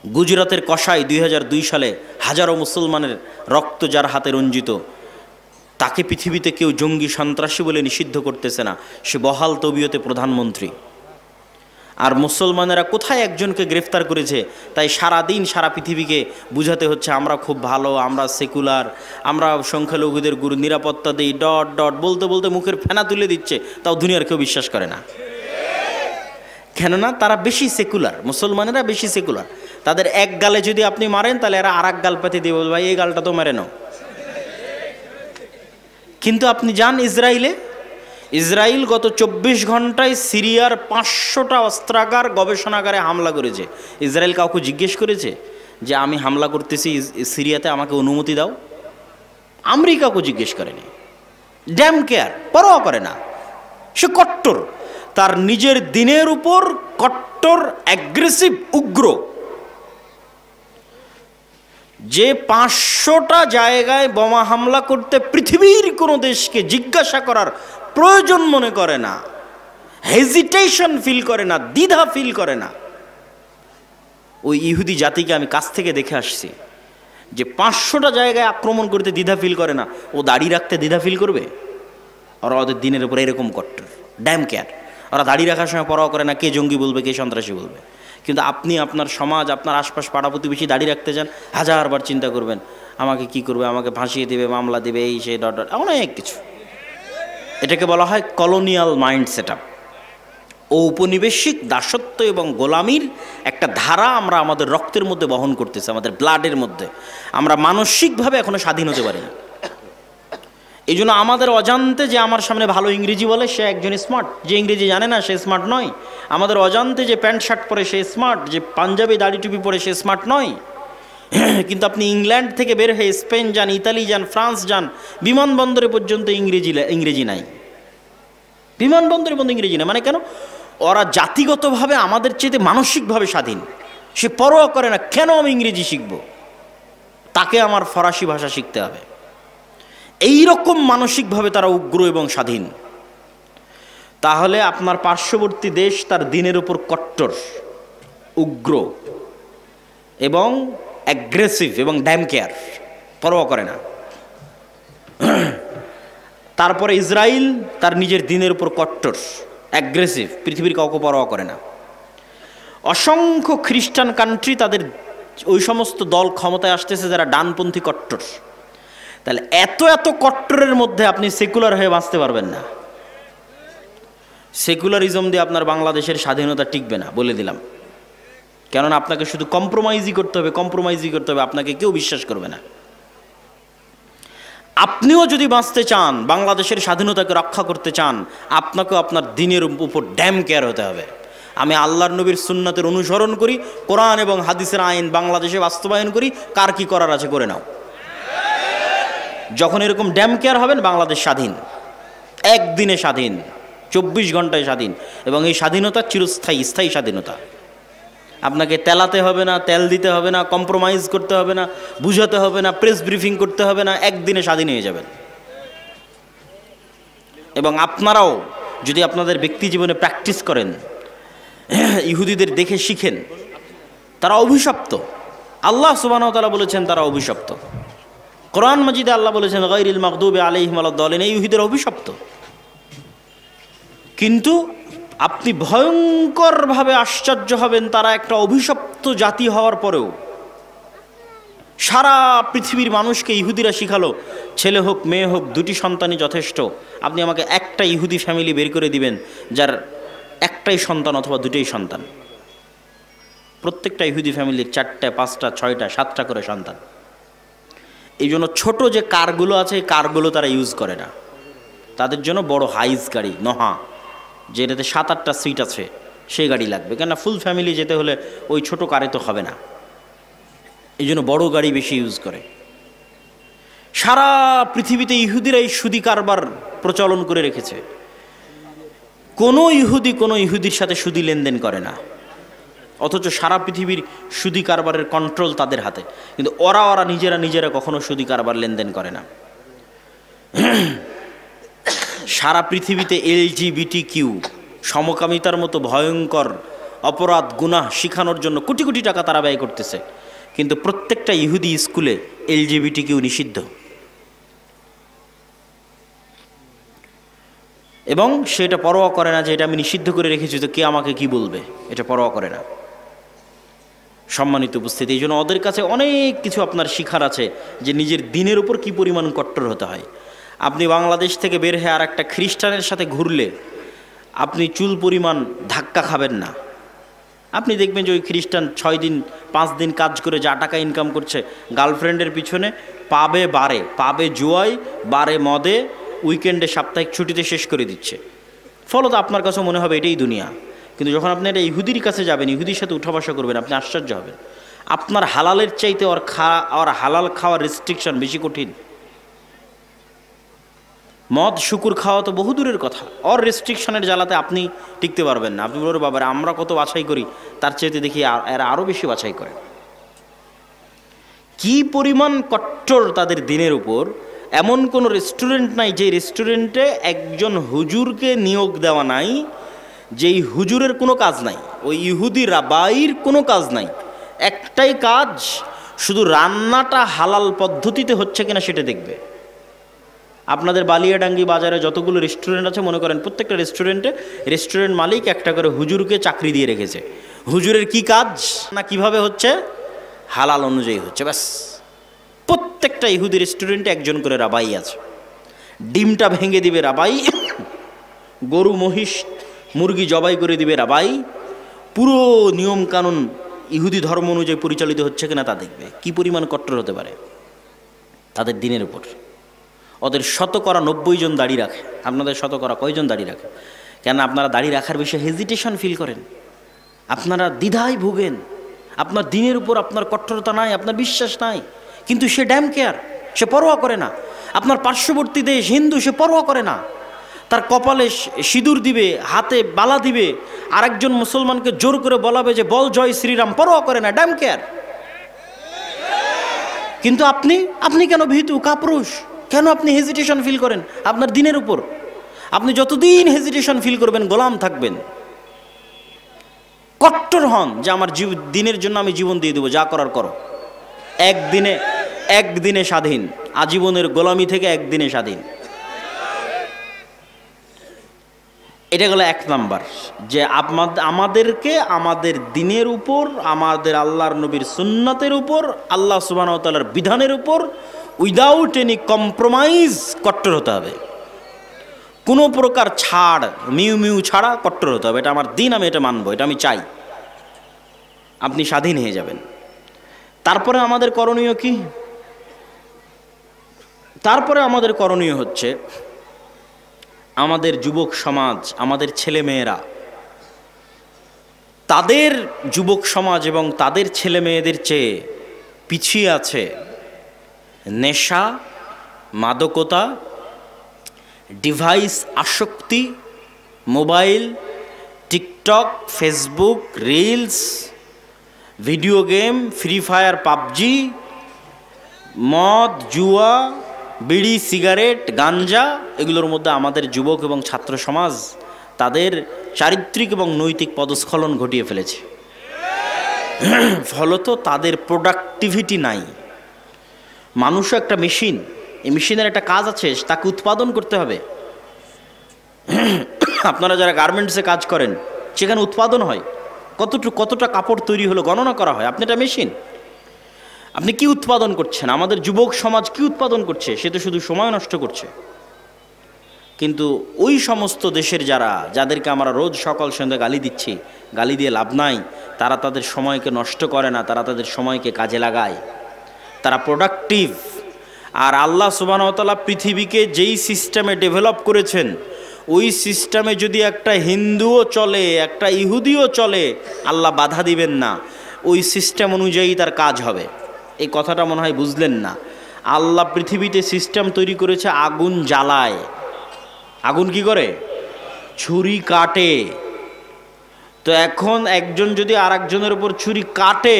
গুজরাতের কসাই 2002 সালে হাজারো মুসলমানের রক্ত যার হাতে রঞ্জিত, তাকে পৃথিবীতে কেউ জঙ্গি সন্ত্রাসী বলে নিষিদ্ধ করতেছে না, সে বহাল তবিয়তে প্রধানমন্ত্রী। আর মুসলমানেরা কোথায় একজনকে গ্রেফতার করেছে, তাই সারাদিন সারা পৃথিবীকে বুঝাতে হচ্ছে আমরা খুব ভালো, আমরা সেকুলার, আমরা সংখ্যালঘুদের গুরু নিরাপত্তা দিই, ডট ডট বলতে বলতে মুখের ফেনা তুলে দিচ্ছে, তাও দুনিয়ার কেউ বিশ্বাস করে না। কেননা তারা বেশি সেকুলার, মুসলমানেরা বেশি সেকুলার। তাদের এক গালে যদি আপনি মারেন তাহলে এরা আর এক গাল পাতি দিয়ে বলবে ভাই এই গালটা তো মেরে নাও। কিন্তু আপনি যান ইসরায়েলে, ইসরায়েল গত 24 ঘন্টায় সিরিয়ার 500টা অস্ত্রাগার গবেষণাগারে হামলা করেছে। ইসরায়েল কাউকে জিজ্ঞেস করেছে যে আমি হামলা করতেছি সিরিয়াতে, আমাকে অনুমতি দাও? আমেরিকাকে জিজ্ঞেস করেনি। ড্যাম কেয়ার, পরোয়া করে না। সে কট্টর, তার নিজের দিনের উপর কট্টর, অ্যাগ্রেসিভ, উগ্র। যে 500টা জায়গায় বোমা হামলা করতে পৃথিবীর কোনো দেশকে জিজ্ঞাসা করার প্রয়োজন মনে করে না, হেজিটেশন ফিল করে না, দ্বিধা ফিল করে না। ওই ইহুদি জাতিকে আমি কাছ থেকে দেখে আসছি যে 500টা জায়গায় আক্রমণ করতে দ্বিধা ফিল করে না, ও দাড়ি রাখতে দ্বিধা ফিল করবে? ওরা ওদের দিনের উপর এরকম কট্টর, ড্যাম কেয়ার। ওরা দাড়ি রাখার সময় পরোয়া করে না কে জঙ্গি বলবে, কে সন্ত্রাসী বলবে। কিন্তু আপনি আপনার সমাজ, আপনার আশপাশ পাড়া প্রতিবেশী দাড়ি রাখতে যান, হাজারবার চিন্তা করবেন আমাকে কি করবে, আমাকে ফাঁসিয়ে দেবে, মামলা দেবে, এই সেই ডট ডট, অনেক কিছু। এটাকে বলা হয় কলোনিয়াল মাইন্ড সেট আপ। ঔপনিবেশিক দাসত্ব এবং গোলামির একটা ধারা আমরা আমাদের রক্তের মধ্যে বহন করতেছি, আমাদের ব্লাডের মধ্যে। আমরা মানসিকভাবে এখনো স্বাধীন হতে পারি না। এই জন্য আমাদের অজান্তে যে আমার সামনে ভালো ইংরেজি বলে সে একজন স্মার্ট, যে ইংরেজি জানে না সে স্মার্ট নয়। আমাদের অজান্তে যে প্যান্ট শার্ট পরে সে স্মার্ট, যে পাঞ্জাবি দাড়ি টুপি পরে সে স্মার্ট নয়। কিন্তু আপনি ইংল্যান্ড থেকে বের হয়ে স্পেন যান, ইতালি যান, ফ্রান্স যান, বিমানবন্দরে পর্যন্ত ইংরেজি নাই। বিমানবন্দরে পর্যন্ত ইংরেজি নাই। মানে কেন? ওরা জাতিগতভাবে আমাদের চেয়ে মানসিকভাবে স্বাধীন। সে পরোয়া করে না কেন আমি ইংরেজি শিখব, তাকে আমার ফরাসি ভাষা শিখতে হবে। এই রকম মানসিকভাবে তারা উগ্র এবং স্বাধীন। তাহলে আপনার পার্শ্ববর্তী দেশ তার দিনের উপর কট্টর, উগ্র এবং অ্যাগ্রেসিভ এবং ড্যাম কেয়ার, পরোয়া করে না। তারপরে ইসরায়েল তার নিজের দিনের উপর কট্টর, অ্যাগ্রেসিভ, পৃথিবীর কাউকে পরোয়া করে না। অসংখ্য খ্রিস্টান কান্ট্রি, তাদের ওই সমস্ত দল ক্ষমতায় আসতেছে যারা ডানপন্থী কট্টর। তাহলে এত এত কট্টরের মধ্যে আপনি সেকুলার হয়ে বাঁচতে পারবেন না। সেকুলারিজম দিয়ে আপনার বাংলাদেশের স্বাধীনতা টিকবে না, বলে দিলাম। কেননা আপনাকে শুধু কম্প্রোমাইজই করতে হবে, কম্প্রোমাইজই করতে হবে, আপনাকে কেউ বিশ্বাস করবে না। আপনিও যদি বাঁচতে চান, বাংলাদেশের স্বাধীনতাকে রক্ষা করতে চান, আপনাকেও আপনার দিনের উপর ড্যাম কেয়ার হতে হবে। আমি আল্লাহর নবীর সুন্নাতের অনুসরণ করি, কোরআন এবং হাদিসের আইন বাংলাদেশে বাস্তবায়ন করি, কার কি করার আছে করে নাও। যখন এরকম ড্যাম কেয়ার হবেন, বাংলাদেশ স্বাধীন, একদিনে স্বাধীন, 24 ঘন্টায় স্বাধীন। এবং এই স্বাধীনতা চিরস্থায়ী, স্থায়ী স্বাধীনতা। আপনাকে তেলাতে হবে না, তেল দিতে হবে না, কম্প্রোমাইজ করতে হবে না, বুঝাতে হবে না, প্রেস ব্রিফিং করতে হবে না, একদিনে স্বাধীন হয়ে যাবেন। এবং আপনারাও যদি আপনাদের ব্যক্তি জীবনে প্র্যাকটিস করেন, ইহুদিদের দেখে শিখেন, তারা অভিশপ্ত। আল্লাহ সুবহানাহু ওয়া তাআলা বলেছেন তারা অভিশপ্ত। কোরআন মাজিদে আল্লাহ বলেছেন গায়রিল মাগদুবি আলাইহিম ওয়ালাদ-দালিন, এই ইহুদিরা অভিশপ্ত। কিন্তু আপনি ভয়ঙ্করভাবে আশ্চর্য হবেন, তারা একটা অভিশপ্ত জাতি হওয়ার পরেও সারা পৃথিবীর মানুষকে ইহুদিরা শিখালো ছেলে হোক মেয়ে হোক দুটি সন্তানই যথেষ্ট। আপনি আমাকে একটা ইহুদি ফ্যামিলি বের করে দিবেন যার একটাই সন্তান অথবা দুটোই সন্তান। প্রত্যেকটা ইহুদি ফ্যামিলির 4টা, 5টা, 6টা, 7টা করে সন্তান। এই জন্য ছোটো যে কারগুলো আছে, এই কারগুলো তারা ইউজ করে না। তাদের জন্য বড় হাইজ গাড়ি, নহা, যেটাতে 7-8টা সিট আছে, সেই গাড়ি লাগবে। কেননা ফুল ফ্যামিলি যেতে হলে ওই ছোটো কারে তো হবে না। এই জন্য বড়ো গাড়ি বেশি ইউজ করে। সারা পৃথিবীতে ইহুদিরা এই সুদি কারবার প্রচলন করে রেখেছে। কোনো ইহুদির সাথে সুদি লেনদেন করে না, অথচ সারা পৃথিবীর সুদি কারবারের কন্ট্রোল তাদের হাতে। কিন্তু ওরা নিজেরা কখনো সুদি কারবার লেনদেন করে না। সারা পৃথিবীতে LGBTQ সমকামিতার মতো ভয়ঙ্কর অপরাধ গুনাহ শিখানোর জন্য কোটি কোটি টাকা তারা ব্যয় করতেছে, কিন্তু প্রত্যেকটা ইহুদি স্কুলে LGBTQ নিষিদ্ধ, এবং সেটা পরোয়া করে না যে এটা আমি নিষিদ্ধ করে রেখেছি তো কে আমাকে কি বলবে, এটা পরোয়া করে না। সম্মানিত উপস্থিতি, এই জন্য ওদের কাছে অনেক কিছু আপনার শিখার আছে যে নিজের দিনের উপর কি পরিমাণ কট্টর হতে হয়। আপনি বাংলাদেশ থেকে বের হয়ে আর একটা খ্রিস্টানের সাথে ঘুরলে আপনি চুল পরিমাণ ধাক্কা খাবেন না। আপনি দেখবেন যে ওই খ্রিস্টান 6 দিন 5 দিন কাজ করে যা টাকা ইনকাম করছে গার্লফ্রেন্ডের পিছনে, পাবে বারে, পাবে জুয়ায়, বারে মদে, উইকেন্ডে সাপ্তাহিক ছুটিতে শেষ করে দিচ্ছে। ফলত আপনার কাছে মনে হবে এটাই দুনিয়া। কিন্তু যখন আপনি একটা ইহুদির কাছে যাবেন, ইহুদির সাথে উঠা বসা করবেন, আপনি আশ্চর্য হবেন। আপনার হালালের চাইতে ওর হালাল খাওয়ার রেস্ট্রিকশন বেশি কঠিন। মদ শুকুর খাওয়া তো বহু দূরের কথা, ওর রেস্ট্রিকশনের জ্বালাতে আপনি টিকতে পারবেন না। আপনি বলবেন বাবারে আমরা কত বাছাই করি, তার চাইতে দেখি এরা আরও বেশি বাছাই করে। কি পরিমাণ কট্টর তাদের দিনের উপর। এমন কোনো রেস্টুরেন্ট নাই যে রেস্টুরেন্টে একজন হুজুরকে নিয়োগ দেওয়া নাই, যেই হুজুরের কোনো কাজ নাই, ওই ইহুদি রাবাইর কোনো কাজ নাই। একটাই কাজ, শুধু রান্নাটা হালাল পদ্ধতিতে হচ্ছে কিনা সেটা দেখবে। আপনাদের বালিয়াডাঙ্গি বাজারে যতগুলো রেস্টুরেন্ট আছে মনে করেন প্রত্যেকটা রেস্টুরেন্টে রেস্টুরেন্ট মালিক একটা করে হুজুরকে চাকরি দিয়ে রেখেছে। হুজুরের কি কাজ না কিভাবে হচ্ছে, হালাল অনুযায়ী হচ্ছে, ব্যাস। প্রত্যেকটা ইহুদি রেস্টুরেন্টে একজন করে রাবাই আছে। ডিমটা ভেঙে দিবে রাবাই, গরু মহিষ মুরগি জবাই করে দিবে রাবাই। পুরো নিয়ম কানুন ইহুদি ধর্ম অনুযায়ী পরিচালিত হচ্ছে কিনা তা দেখবে। কি পরিমাণ কট্টর হতে পারে তাদের দিনের উপর। ওদের 90 জন দাড়ি রাখে, আপনাদের কয়জন দাড়ি রাখে? কেন আপনারা দাড়ি রাখার বিষয়ে হেজিটেশন ফিল করেন, আপনারা দ্বিধায় ভুগেন, আপনার দিনের উপর আপনার কঠোরতা নাই, আপনার বিশ্বাস নাই, কিন্তু সে ড্যাম কেয়ার, সে পরোয়া করে না। আপনার পার্শ্ববর্তী দেশ হিন্দু, সে পরোয়া করে না। তার কপালে সিঁদুর দিবে, হাতে বালা দিবে, আরেকজন মুসলমানকে জোর করে বলাবে যে বল জয় শ্রীরাম, পরোয়া করে না, ড্যাম কেয়ার। কিন্তু আপনি কেন ভীতু কাপুরুষ, কেন আপনি হেজিটেশন ফিল করেন আপনার দিনের উপর? আপনি যতদিন হেজিটেশন ফিল করবেন গোলাম থাকবেন। কট্টর হন যে আমার দিনের জন্য আমি জীবন দিয়ে দেবো, যা করার করো। একদিনে স্বাধীন, আজীবনের গোলামি থেকে একদিনে স্বাধীন। এটা গেল 1 নাম্বার, যে আমাদেরকে আমাদের দিনের উপর, আমাদের আল্লাহর নবীর সুন্নাতের উপর, আল্লাহ সুবহানাহু ওয়া তাআলার বিধানের উপর উইদাউট এনি কম্প্রোমাইজ কট্টর হতে হবে। কোনো প্রকার ছাড়, মিউ ছাড়া কট্টর হতে হবে। এটা আমার দিন, আমি এটা মানবো, এটা আমি চাই। আপনি স্বাধীন হয়ে যাবেন। তারপরে আমাদের করণীয় কি? তারপরে আমাদের করণীয় হচ্ছে আমাদের যুবক সমাজ, আমাদের ছেলে মেয়েরা, তাদের যুবক সমাজ এবং তাদের ছেলে মেয়েদের চেয়ে পিছিয়ে আছে নেশা, মাদকতা, ডিভাইস আসক্তি, mobile, TikTok, Facebook, reels, video game, free fire, PUBG, মদ, জুয়া, বিড়ি, সিগারেট, গাঞ্জা। এগুলোর মধ্যে আমাদের যুবক এবং ছাত্র সমাজ তাদের চারিত্রিক এবং নৈতিক পদস্খলন ঘটিয়ে ফেলেছে। ফলত তাদের প্রোডাক্টিভিটি নাই। মানুষও একটা মেশিন, এই মেশিনের একটা কাজ আছে, তাকে উৎপাদন করতে হবে। আপনারা যারা গার্মেন্টসে কাজ করেন, সেখানে উৎপাদন হয়, কতটা কাপড় তৈরি হলো গণনা করা হয়। আপনি একটা মেশিন, আপনি কি উৎপাদন করছেন? আমাদের যুবক সমাজ কি উৎপাদন করছে? সে তো শুধু সময় নষ্ট করছে। কিন্তু ওই সমস্ত দেশের যাদেরকে আমরা রোজ সকাল সন্ধ্যা গালি দিচ্ছি, গালি দিয়ে লাভ নাই, তারা তাদের সময়কে নষ্ট করে না, তারা তাদের সময়কে কাজে লাগায়, তারা প্রোডাক্টিভ। আর আল্লাহ সুবহানাহু ওয়া তাআলা পৃথিবীকে যেই সিস্টেমে ডেভেলপ করেছেন, ওই সিস্টেমে যদি একটা হিন্দুও চলে, একটা ইহুদিও চলে, আল্লাহ বাধা দিবেন না, ওই সিস্টেম অনুযায়ী তার কাজ হবে। এই কথাটা মনে হয় বুঝলেন না। আল্লাহ পৃথিবীতে সিস্টেম তৈরি করেছে, আগুন জ্বালায়। আগুন কি করে? ছুরি কাটে। তো এখন একজন যদি আর একজনের উপর ছুরি কাটে,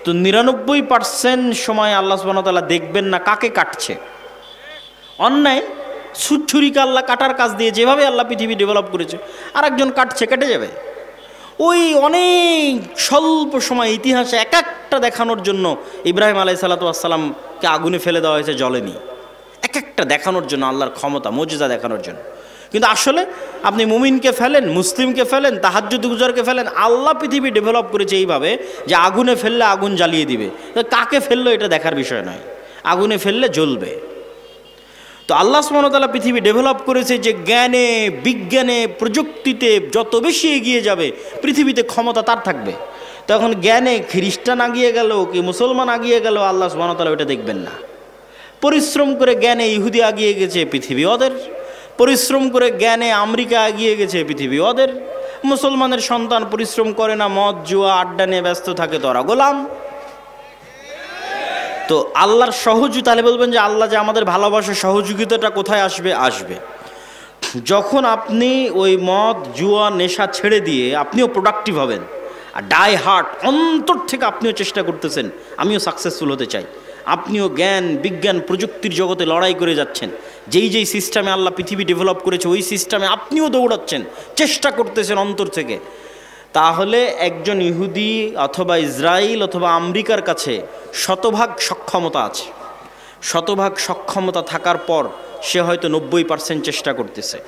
তো 99% সময় আল্লাহ সুবহানাহু ওয়া তাআলা দেখবেন না কাকে কাটছে। অন্যায় ছুরিকে আল্লাহ কাটার কাজ দিয়ে, যেভাবে আল্লাহ পৃথিবী ডেভেলপ করেছে, আর একজন কাটছে, কেটে যাবে। ওই অনেক স্বল্প সময় ইতিহাসে এক একটা দেখানোর জন্য ইব্রাহিম আলাইহিসসালামকে আগুনে ফেলে দেওয়া হয়েছে, জ্বলেনি। এক একটা দেখানোর জন্য, আল্লাহর ক্ষমতা, মজিজা দেখানোর জন্য। কিন্তু আসলে আপনি মুমিনকে ফেলেন, মুসলিমকে ফেলেন, তাহাজ্জুদ গুজারকে ফেলেন, আল্লাহ পৃথিবী ডেভেলপ করেছে এইভাবে যে আগুনে ফেললে আগুন জ্বালিয়ে দিবে। কাকে ফেললো এটা দেখার বিষয় নয়, আগুনে ফেললে জ্বলবে। তো আল্লাহ সুবহানাহু ওয়া তাআলা পৃথিবী ডেভেলপ করেছে যে জ্ঞানে, বিজ্ঞানে, প্রযুক্তিতে যত বেশি এগিয়ে যাবে পৃথিবীতে ক্ষমতা তার থাকবে। তখন জ্ঞানে খ্রিস্টান আগিয়ে গেল কি মুসলমান আগিয়ে গেল, আল্লাহ সুবহানাহু ওয়া তাআলা ওটা দেখবেন না। পরিশ্রম করে জ্ঞানে ইহুদি আগিয়ে গেছে, পৃথিবী ওদের। পরিশ্রম করে জ্ঞানে আমেরিকা এগিয়ে গেছে, পৃথিবী ওদের। মুসলমানের সন্তান পরিশ্রম করে না, মদ জুয়া আড্ডা নিয়ে ব্যস্ত থাকে, তো ওরা গোলাম। তো আল্লাহর সহযোগিতা, তাহলে বলবেন যে আল্লাহ যে আমাদের ভালোবাসা, সহযোগিতাটা কোথায় আসবে? আসবে যখন আপনি ওই মদ জুয়া নেশা ছেড়ে দিয়ে আপনিও প্রোডাক্টিভ হবেন, আর ডাই হার্ট অন্তর থেকে আপনিও চেষ্টা করতেছেন আমিও সাকসেসফুল হতে চাই, আপনিও জ্ঞান বিজ্ঞান প্রযুক্তির জগতে লড়াই করে যাচ্ছেন, যেই যেই সিস্টেমে আল্লাহ পৃথিবী ডেভেলপ করেছে ওই সিস্টেমে আপনিও দৌড়াচ্ছেন, চেষ্টা করতেছেন অন্তর থেকে, তাহলে একজন ইহুদি অথবা ইসরায়েল অথবা আমেরিকার কাছে শতভাগ সক্ষমতা আছে। শতভাগ সক্ষমতা থাকার পর সে হয়তো 90% চেষ্টা করতেছে।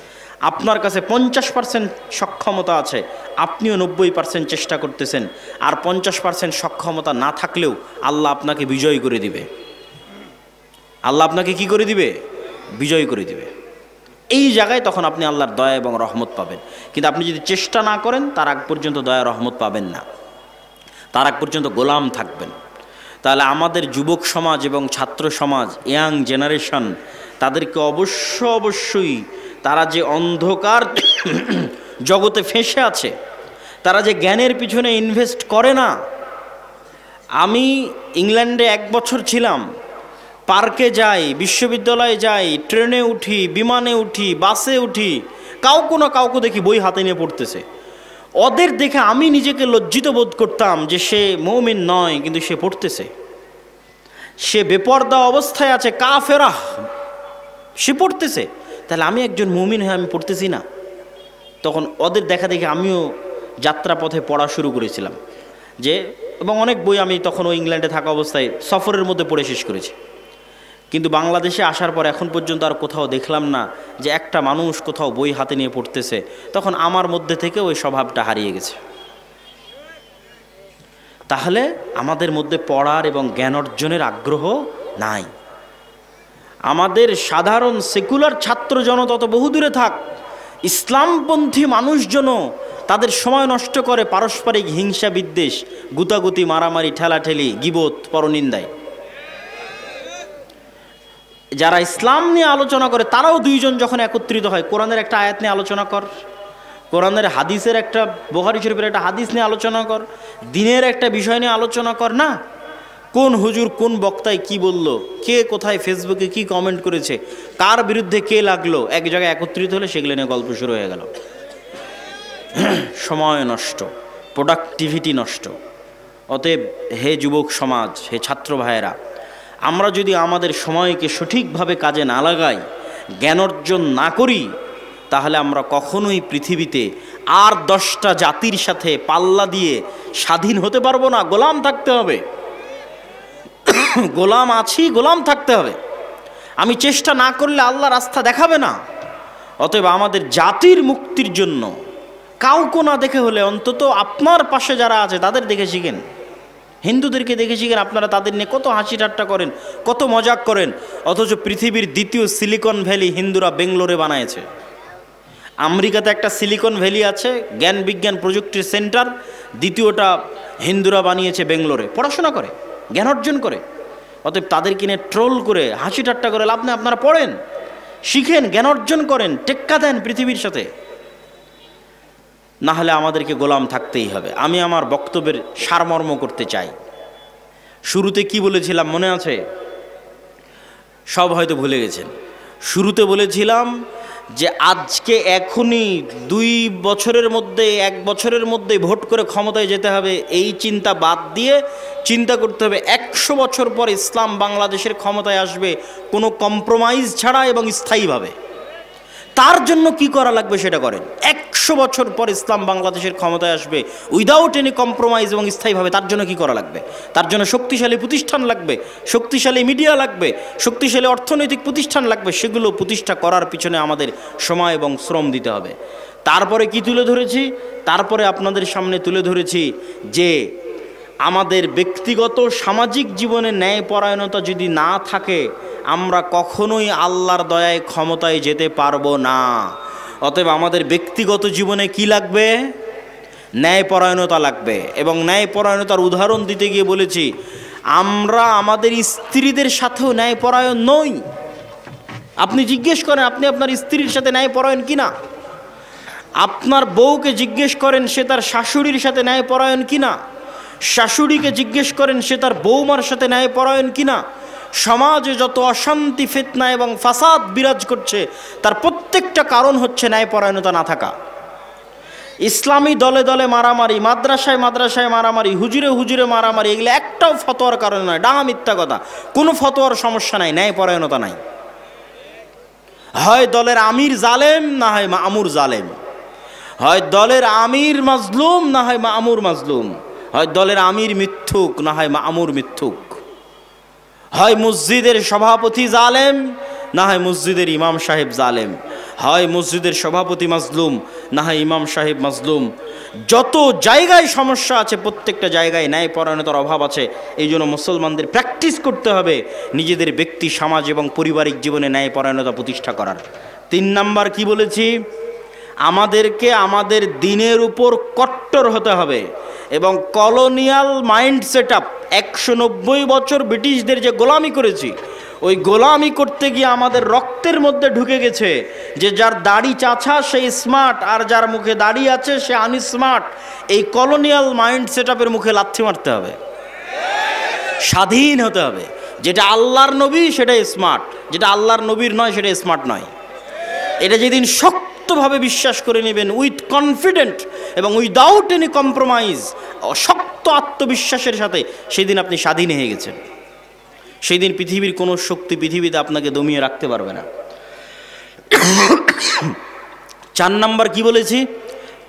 আপনার কাছে 50% সক্ষমতা আছে, আপনিও 90% চেষ্টা করতেছেন। আর 50% সক্ষমতা না থাকলেও আল্লাহ আপনাকে বিজয় করে দিবে। আল্লাহ আপনাকে কি করে দিবে? বিজয় করে দিবে। এই জায়গায় তখন আপনি আল্লাহর দয়া এবং রহমত পাবেন। কিন্তু আপনি যদি চেষ্টা না করেন তার আগ পর্যন্ত দয়া রহমত পাবেন না, তার আগ পর্যন্ত গোলাম থাকবেন। তাহলে আমাদের যুবক সমাজ এবং ছাত্র সমাজ, ইয়াং জেনারেশন, তাদেরকে অবশ্যই তারা যে অন্ধকার জগতে ফেঁসে আছে, তারা যে জ্ঞানের পিছনে ইনভেস্ট করে না। আমি ইংল্যান্ডে 1 বছর ছিলাম, পার্কে যাই, বিশ্ববিদ্যালয়ে যাই, ট্রেনে উঠি, বিমানে উঠি, বাসে উঠি, কাউকে দেখি বই হাতে নিয়ে পড়তেছে। ওদের দেখে আমি নিজেকে লজ্জিত বোধ করতাম যে সে মুমিন নয়, কিন্তু সে পড়তেছে, সে বেপরদা অবস্থায় আছে, কাফেরা, সে পড়তেছে। তাহলে আমি একজন মুমিন হয়ে আমি পড়তেছি না? তখন ওদের দেখা দেখে আমিও যাত্রাপথে পড়া শুরু করেছিলাম এবং অনেক বই আমি তখন ওই ইংল্যান্ডে থাকা অবস্থায় সফরের মধ্যে পড়ে শেষ করেছি। কিন্তু বাংলাদেশে আসার পর এখন পর্যন্ত আর কোথাও দেখলাম না যে একটা মানুষ কোথাও বই হাতে নিয়ে পড়তেছে। তখন আমার মধ্যে থেকে ওই স্বভাবটা হারিয়ে গেছে। তাহলে আমাদের মধ্যে পড়ার এবং জ্ঞান অর্জনের আগ্রহ নাই। আমাদের সাধারণ সেকুলার ছাত্র জনতা তো বহুদূরে থাক, ইসলামপন্থী মানুষজনও তাদের সময় নষ্ট করে পারস্পরিক হিংসা বিদ্বেষ, গুতাগুতি, মারামারি, ঠেলাঠেলি, গীবত, পরনিন্দায়। যারা ইসলাম নিয়ে আলোচনা করে তারাও 2 জন যখন একত্রিত হয়, কোরআনের একটা আয়াত নিয়ে আলোচনা কর, কোরআনের হাদিসের একটা, বুখারী শরীফের একটা হাদিস নিয়ে আলোচনা কর, দিনের একটা বিষয় নিয়ে আলোচনা কর। না, কোন হুজুর কোন বক্তায় কি বলল, কে কোথায় ফেসবুকে কি কমেন্ট করেছে, কার বিরুদ্ধে কে লাগলো, এক জায়গায় একত্রিত হলে সেগুলো নিয়ে গল্প শুরু হয়ে গেল। সময় নষ্ট, প্রোডাক্টিভিটি নষ্ট। অতএব হে যুবক সমাজ, হে ছাত্র ভাইয়েরা, আমরা যদি আমাদের সময়কে সঠিকভাবে কাজে না লাগাই, জ্ঞান অর্জন না করি, তাহলে আমরা কখনোই পৃথিবীতে আর 10টা জাতির সাথে পাল্লা দিয়ে স্বাধীন হতে পারবো না। গোলাম থাকতে হবে, গোলাম আছি, গোলাম থাকতে হবে। আমি চেষ্টা না করলে আল্লাহ রাস্তা দেখাবে না। অতএব আমাদের জাতির মুক্তির জন্য কাউকে না দেখে হলে অন্তত আপনার পাশে যারা আছে তাদের দেখে শিখেন। হিন্দুদেরকে দেখে শিখেন, আপনারা তাদের নিয়ে কত হাসি ঠাট্টা করেন, কত মজাক করেন, অথচ পৃথিবীর দ্বিতীয় সিলিকন ভ্যালি হিন্দুরা বেঙ্গলোরে বানিয়েছে। আমেরিকাতে একটা সিলিকন ভ্যালি আছে, জ্ঞান বিজ্ঞান প্রযুক্তির সেন্টার, দ্বিতীয়টা হিন্দুরা বানিয়েছে বেঙ্গলোরে। পড়াশোনা করে, জ্ঞান অর্জন করে। অতএব তাদেরকে নিয়ে ট্রোল করে হাসি ঠাট্টা করে লাভ নেই। আপনারা পড়েন, শিখেন, জ্ঞান অর্জন করেন, টেক্কা দেন পৃথিবীর সাথে। না হলে আমাদেরকে গোলাম থাকতেই হবে। আমি আমার বক্তব্যের সারমর্ম করতে চাই। শুরুতে কি বলেছিলাম মনে আছে? সব হয়তো ভুলে গেছেন। শুরুতে বলেছিলাম যে আজকে এখনই 2 বছরের মধ্যে 1 বছরের মধ্যে ভোট করে ক্ষমতায় যেতে হবে, এই চিন্তা বাদ দিয়ে চিন্তা করতে হবে 100 বছর পর ইসলাম বাংলাদেশের ক্ষমতায় আসবে কোনো কম্প্রোমাইজ ছাড়া এবং স্থায়ীভাবে। তার জন্য কি করা লাগবে সেটা করেন। 100 বছর পর ইসলাম বাংলাদেশের ক্ষমতায় আসবে উইদাউট এনি কম্প্রোমাইজ এবং স্থায়ীভাবে। তার জন্য কি করা লাগবে? তার জন্য শক্তিশালী প্রতিষ্ঠান লাগবে, শক্তিশালী মিডিয়া লাগবে, শক্তিশালী অর্থনৈতিক প্রতিষ্ঠান লাগবে। সেগুলো প্রতিষ্ঠা করার পিছনে আমাদের সময় এবং শ্রম দিতে হবে। তারপরে কি তুলে ধরেছি? তারপরে আপনাদের সামনে তুলে ধরেছি যে আমাদের ব্যক্তিগত সামাজিক জীবনে ন্যায়পরায়ণতা যদি না থাকে, আমরা কখনোই আল্লাহর দয়ায় ক্ষমতায় যেতে পারবো না। অতএব আমাদের ব্যক্তিগত জীবনে কি লাগবে? ন্যায়পরায়ণতা লাগবে। এবং ন্যায়পরায়ণতার উদাহরণ দিতে গিয়ে বলেছি, আমরা আমাদের স্ত্রীদের সাথেও ন্যায়পরায়ণ নই। আপনি জিজ্ঞেস করেন আপনি আপনার স্ত্রীর সাথে ন্যায়পরায়ণ কিনা। আপনার বউকে জিজ্ঞেস করেন সে তার শাশুড়ির সাথে ন্যায়পরায়ণ কিনা। শাশুড়িকে জিজ্ঞেস করেন সে তার বৌমার সাথে ন্যায়পরায়ণ কিনা। সমাজে যত অশান্তি, ফিতনা এবং ফাসাদ বিরাজ করছে তার প্রত্যেকটা কারণ হচ্ছে ন্যায়পরায়ণতা না থাকা। ইসলামী দলে দলে মারামারি, মাদ্রাসায় মাদ্রাসায় মারামারি, হুজুরে হুজুরে মারামারি, এগুলো একটাও ফতোয়ার কারণে নয়, ডাহা মিথ্যা কথা। কোনো ফতোয়ার সমস্যা নাই, ন্যায়পরায়ণতা নাই। হয় দলের আমির জালেম, না হয় মামুর জালেম। হয় দলের আমির মাজলুম, না হয় মামুর মাজলুম। হয় দলের আমির মিথ্যুক, না হয় মামুর মিথ্যুক। হয় মসজিদের সভাপতি জালেম, না হয় মসজিদের ইমাম সাহেব জালেম। হয় মসজিদের সভাপতি মাজলুম, না হয় ইমাম সাহেব মাজলুম। যত জায়গায় সমস্যা আছে প্রত্যেকটা জায়গায় ন্যায়পরায়ণতার অভাব আছে। এই জন্য মুসলমানদের প্র্যাকটিস করতে হবে নিজেদের ব্যক্তি, সমাজ এবং পারিবারিক জীবনে ন্যায়পরায়ণতা প্রতিষ্ঠা করার। 3 নাম্বার কি বলেছি? আমাদেরকে আমাদের দিনের উপর কট্টর হতে হবে এবং কলোনিয়াল মাইন্ড সেট আপ, 190 বছর ব্রিটিশদের যে গোলামি করেছি, ওই গোলামি করতে গিয়ে আমাদের রক্তের মধ্যে ঢুকে গেছে যে যার দাড়ি চাছা সে স্মার্ট, আর যার মুখে দাড়ি আছে সে আনস্মার্ট। এই কলোনিয়াল মাইন্ড সেট আপের মুখে লাথি মারতে হবে, স্বাধীন হতে হবে। যেটা আল্লাহর নবী সেটা স্মার্ট, যেটা আল্লাহর নবীর নয় সেটা স্মার্ট নয়। এটা যেদিন শক্তভাবে বিশ্বাস করে নেবেন উইথ কনফিডেন্ট এবং উইদাউট এনি কম্প্রোমাইজ, শক্ত আত্মবিশ্বাসের সাথে, সেই দিন আপনি স্বাধীন হয়ে গেছেন। সেই দিন পৃথিবীর কোনো শক্তি পৃথিবীতে আপনাকে দমিয়ে রাখতে পারবে না। 4 নাম্বার কি বলেছি?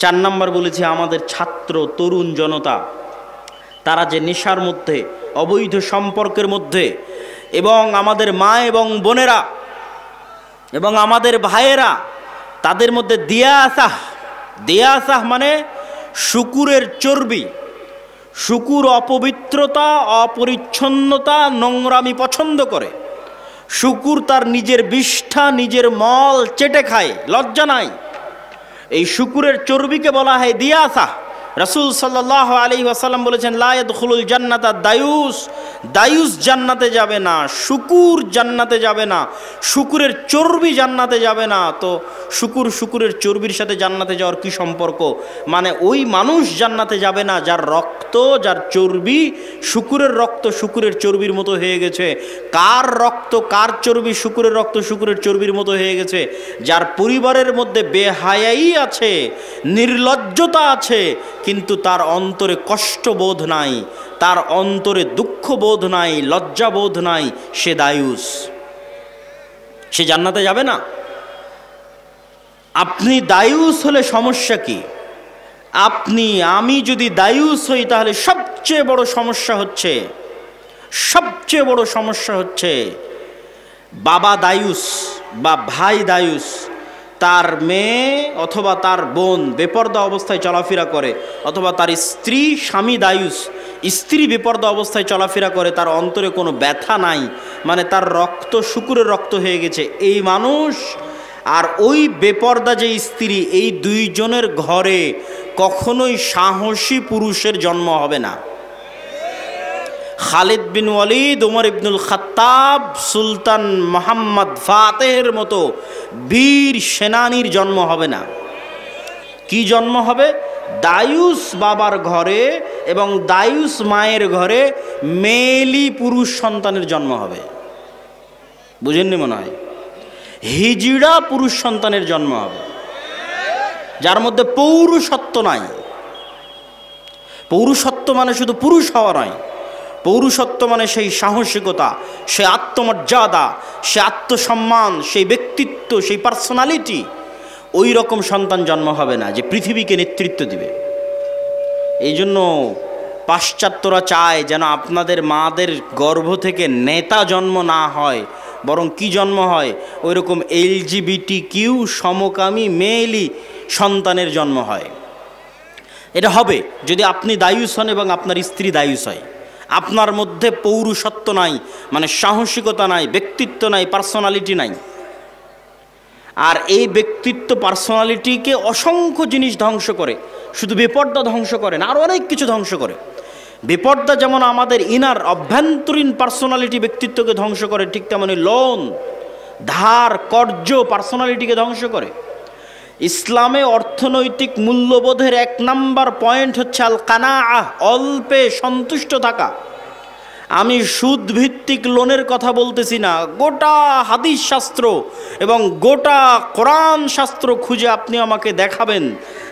4 নাম্বার বলেছি আমাদের ছাত্র তরুণ জনতা, তারা যে নেশার মধ্যে, অবৈধ সম্পর্কের মধ্যে, এবং আমাদের মা এবং বোনেরা এবং আমাদের ভাইয়েরা, তাদের মধ্যে দিয়াসাহ মানে শুকুরের চর্বি। শুকুর অপবিত্রতা, অপরিচ্ছন্নতা, নোংরামি পছন্দ করে। শুকুর তার নিজের বিষ্ঠা, নিজের মল চেটে খায়, লজ্জা নাই। এই শুকুরের চর্বিকে বলা হয় দিয়াসাহ। রাসূল সাল্লাল্লাহু আলাইহি ওয়াসাল্লাম বলেছেন, লা ইয়াদখুলুল জান্নাতা দায়ুস, দায়ুস জান্নাতে যাবে না, শুকুর জান্নাতে যাবে না, শুকুরের চর্বি জান্নাতে যাবে না। তো শুকুরের চর্বির সাথে জান্নাতে যাওয়ার কি সম্পর্ক? মানে ওই মানুষ জান্নাতে যাবে না যার রক্ত, যার চর্বি শুকুরের রক্ত শুকুরের চর্বির মতো হয়ে গেছে। কার রক্ত, কার চর্বি শুকুরের রক্ত শুকুরের চর্বির মতো হয়ে গেছে? যার পরিবারের মধ্যে বেহায়াই আছে, নির্লজ্জতা আছে, কিন্তু তার অন্তরে কষ্টবোধ নাই, তার অন্তরে দুঃখবোধ নাই, লজ্জাবোধ নাই, সে দায়ুস, সে জান্নাতে যাবে না। আপনি দায়ুস হলে সমস্যা কি? আমি যদি দায়ুস হই তাহলে সবচেয়ে বড় সমস্যা হচ্ছে বাবা দায়ুস বা ভাই দায়ুস, তার মেয়ে অথবা তার বোন বেপরদা অবস্থায় চলাফেরা করে, অথবা তার স্বামী দায়ুস, স্ত্রী বেপরদা অবস্থায় চলাফেরা করে, তার অন্তরে কোনো ব্যথা নাই, মানে তার রক্ত শুকুরের রক্ত হয়ে গেছে। এই মানুষ আর ওই বেপরদা যে স্ত্রী, এই দুইজনের ঘরে কখনোই সাহসী পুরুষের জন্ম হবে না। খালিদ বিন ওয়ালিদ, ওমর ইবনুল খাত্তাব, সুলতান মোহাম্মদ ফাতেহের মতো বীর সেনানীর জন্ম হবে না। কি জন্ম হবে? দায়ুস বাবার ঘরে এবং দায়ুস মায়ের ঘরে মেয়েলি পুরুষ সন্তানের জন্ম হবে। বুঝেননি মনে হয়? হিজড়া পুরুষ সন্তানের জন্ম হবে, যার মধ্যে পৌরুষত্ব নাই। পৌরুষত্ব মানে শুধু পুরুষ হওয়া নয়, পৌরুষত্ব মানে সেই সাহসিকতা, সে আত্মমর্যাদা, সে আত্মসম্মান, সেই ব্যক্তিত্ব, সেই পার্সোনালিটি, ওই রকম সন্তান জন্ম হবে না যে পৃথিবীকে নেতৃত্ব দিবে। এই জন্য পাশ্চাত্যরা চায় যেন আপনাদের মাদের গর্ভ থেকে নেতা জন্ম না হয়, বরং কি জন্ম হয়, ওই রকম LGBTQ সমকামী মেয়েলি সন্তানের জন্ম হয়। এটা হবে যদি আপনি দায়ুস হন এবং আপনার স্ত্রী দায়ুস হয়। আপনার মধ্যে পৌরুষত্ব নাই, মানে সাহসিকতা নাই, ব্যক্তিত্ব নাই, পার্সোনালিটি নাই। আর এই ব্যক্তিত্ব পার্সোনালিটিকে অসংখ্য জিনিস ধ্বংস করে, শুধু বেপর্দা ধ্বংস করে না, আরও অনেক কিছু ধ্বংস করে। বেপর্দা যেমন আমাদের ইনার অভ্যন্তরীণ পার্সোনালিটি ব্যক্তিত্বকে ধ্বংস করে, ঠিক তেমনি লোন, ধার, কর্য পার্সোনালিটিকে ধ্বংস করে। ইসলামে অর্থনৈতিক মূল্যবোধের 1 নাম্বার পয়েন্ট হচ্ছে আল কানাআহ, অল্পে সন্তুষ্ট থাকা। আমি সুদভিত্তিক লোনের কথা বলতেছি না, গোটা হাদিস শাস্ত্র এবং গোটা কোরআন শাস্ত্র খুঁজে আপনি আমাকে দেখাবেন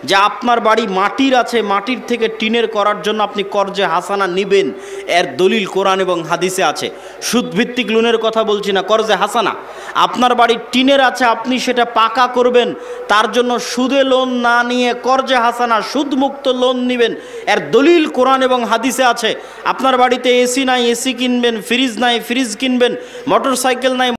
যে আপনার বাড়ি মাটির আছে, মাটির থেকে টিনের করার জন্য আপনি কর্জে হাসানা নেবেন, এর দলিল কোরআন এবং হাদিসে আছে। সুদভিত্তিক লোনের কথা বলছি না, কর্জে হাসানা। আপনার বাড়ি টিনের আছে, আপনি সেটা পাকা করবেন, তার জন্য সুদে লোন না নিয়ে কর্জে হাসানা সুদমুক্ত লোন নেবেন, এর দলিল কোরআন এবং হাদিসে আছে। আপনার বাড়িতে এসি নাই, এসি কিনবেন, ফ্রিজ নাই, ফ্রিজ কিনবেন, মোটরসাইকেল নাই,